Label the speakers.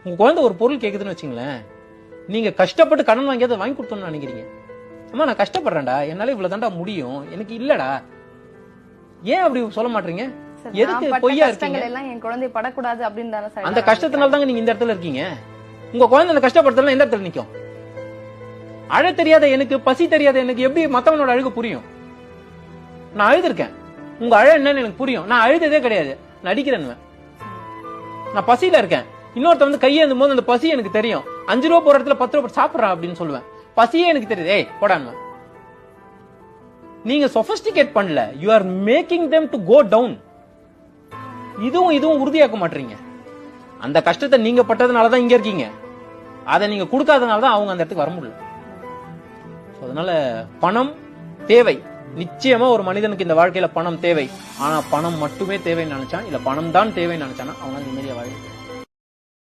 Speaker 1: உங்க குழந்தை ஒரு பொருள் கேக்குதுன்னு வச்சுங்களேன், நீங்க கஷ்டப்பட்டு கடன் வாங்கியாவது வாங்கி கொடுத்தோம்னு நினைக்கிறீங்க. அம்மா நான் கஷ்டப்படுறேன்டா, என்னால இவ்வளவு தாண்டா முடியும், எனக்கு இல்லடா. ஏன் அப்படி சொல்ல மாட்டீங்க? எதுக்கு பொய்யா இருக்கீங்க?
Speaker 2: என் குழந்தை படக்கூடாது அப்படின்னு
Speaker 1: அந்த கஷ்டத்தினால தாங்க நீங்க இந்த இடத்துல இருக்கீங்க. உங்க குழந்தை அந்த கஷ்டப்படுறதுல எந்த இடத்துல நிக்கும்? அழ தெரியாத எனக்கு, பசி தெரியாத எனக்கு எப்படி மத்தவனோட அழுகு புரியும்? நான் அழுதுருக்கேன், உங்க அழ என்னன்னு எனக்கு புரியும். நான் அழுததே கிடையாது, நடிக்கிறேன். நான் பசியில இருக்கேன், இன்னொருத்த வந்து கையேந்தும் போது அந்த பசி எனக்கு தெரியும். 5 ரூபா போற இடத்துல 10 ரூபா சாப்பிட்றா அப்படின்னு சொல்லுவேன். பசியே எனக்கு தெரியுது, ஏய் போடான்னு. நீங்க சொபிஸ்டிகேட் பண்ணல, you are making them to go down. இதுவும் உறுதியாக்க மாட்டீங்க. அந்த கஷ்டத்தை நீங்க பட்டதுனாலதான் இங்க இருக்கீங்க, அதை நீங்க கொடுக்காதனாலதான் அவங்க அந்த இடத்துக்கு வர முடியல. அதனால பணம் தேவை, நிச்சயமா ஒரு மனிதனுக்கு இந்த வாழ்க்கையில பணம் தேவை. ஆனா பணம் மட்டுமே தேவைன்னு நினைச்சான், இல்ல பணம் தான் தேவைன்னு நினைச்சானா அவனால நிம்மதியா வாழ